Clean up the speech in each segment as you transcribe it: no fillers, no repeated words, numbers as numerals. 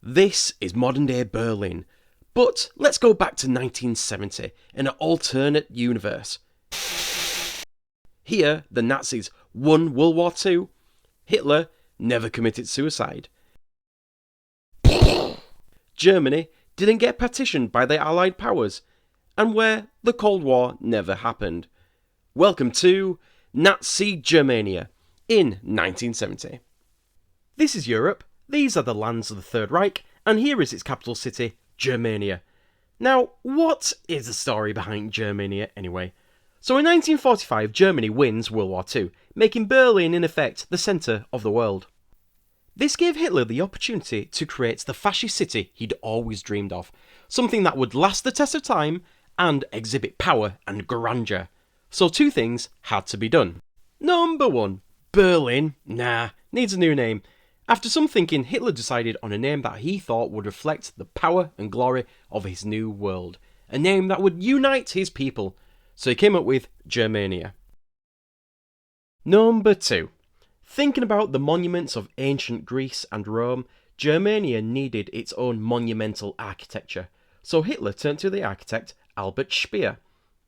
This is modern day Berlin, but let's go back to 1970 in an alternate universe. Here, the Nazis won World War II, Hitler never committed suicide, Germany didn't get partitioned by the Allied powers, and where the Cold War never happened. Welcome to Nazi Germania in 1970. This is Europe, these are the lands of the Third Reich, and here is its capital city, Germania. Now, what is the story behind Germania anyway? So in 1945, Germany wins World War II, making Berlin in effect the centre of the world. This gave Hitler the opportunity to create the fascist city he'd always dreamed of, something that would last the test of time and exhibit power and grandeur. So two things had to be done. Number one, Berlin, needs a new name. After some thinking, Hitler decided on a name that he thought would reflect the power and glory of his new world, a name that would unite his people, so he came up with Germania. Number two, thinking about the monuments of ancient Greece and Rome, Germania needed its own monumental architecture, so Hitler turned to the architect Albert Speer.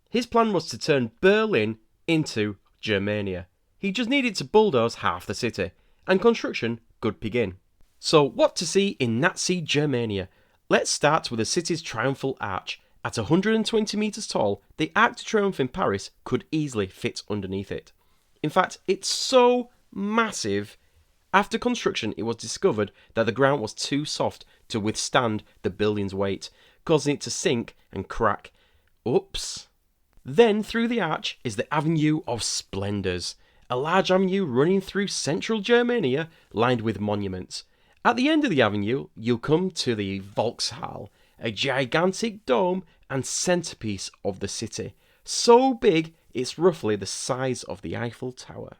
His plan was to turn Berlin into Germania. He just needed to bulldoze half the city, and construction could begin. So what to see in Nazi Germania? Let's start with the city's Triumphal Arch. At 120 metres tall, the Arc Du Triomph in Paris could easily fit underneath it. In fact, it's so massive. After construction, it was discovered that the ground was too soft to withstand the building's weight, causing it to sink and crack. Oops. Then through the arch is the Avenue of Splendours, a large avenue running through central Germania lined with monuments. At the end of the avenue, you'll come to the Volkshalle, a gigantic dome and centrepiece of the city, so big it's roughly the size of the Eiffel Tower.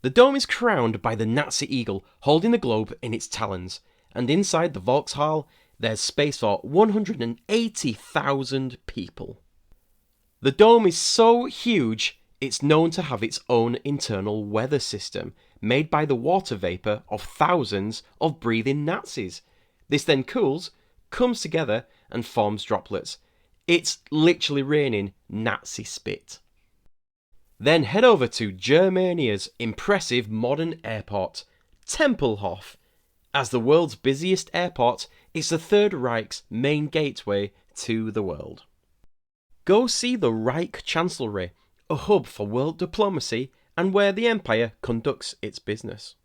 The dome is crowned by the Nazi eagle holding the globe in its talons, and inside the Volkshalle there's space for 180,000 people. The dome is so huge, it's known to have its own internal weather system, made by the water vapour of thousands of breathing Nazis. This then cools, comes together and forms droplets. It's literally raining Nazi spit. Then head over to Germania's impressive modern airport, Tempelhof. As the world's busiest airport, it's the Third Reich's main gateway to the world. Go see the Reich Chancellery, a hub for world diplomacy and where the empire conducts its business.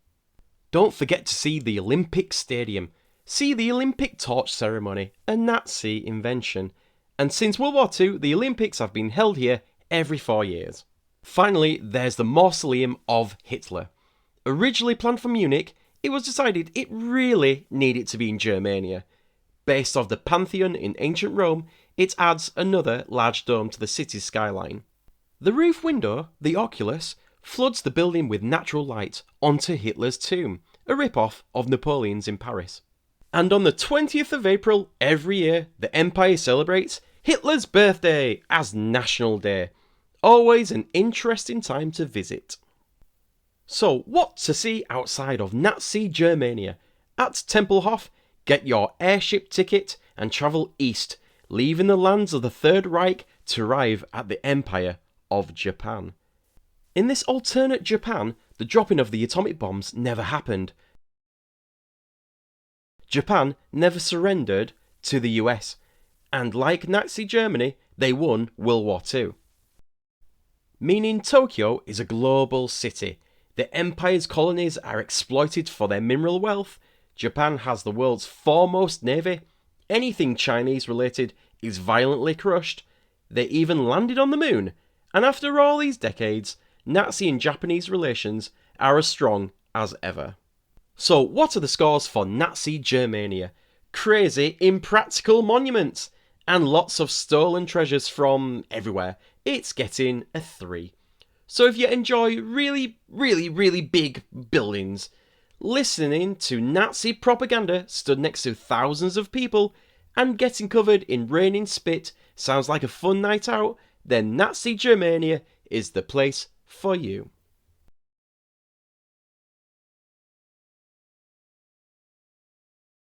Don't forget to see the Olympic Stadium. See the Olympic torch ceremony, a Nazi invention. And since World War II, the Olympics have been held here every 4 years. Finally, there's the Mausoleum of Hitler. Originally planned for Munich, it was decided it really needed to be in Germania. Based off the Pantheon in ancient Rome, it adds another large dome to the city's skyline. The roof window, the oculus, floods the building with natural light onto Hitler's tomb, a rip-off of Napoleon's in Paris. And on the 20th of April every year, the Empire celebrates Hitler's birthday as National Day. Always an interesting time to visit. So, what to see outside of Nazi Germania? At Tempelhof, get your airship ticket and travel east, leaving the lands of the Third Reich to arrive at the Empire of Japan. In this alternate Japan, the dropping of the atomic bombs never happened. Japan never surrendered to the US, and like Nazi Germany, they won World War II. Meaning Tokyo is a global city. The empire's colonies are exploited for their mineral wealth. Japan has the world's foremost navy. Anything Chinese related is violently crushed. They even landed on the moon. And after all these decades, Nazi and Japanese relations are as strong as ever. So what are the scores for Nazi Germania? Crazy, impractical monuments and lots of stolen treasures from everywhere. It's getting a 3. So if you enjoy really big buildings, listening to Nazi propaganda stood next to thousands of people, and getting covered in raining spit sounds like a fun night out, then Nazi Germania is the place for you.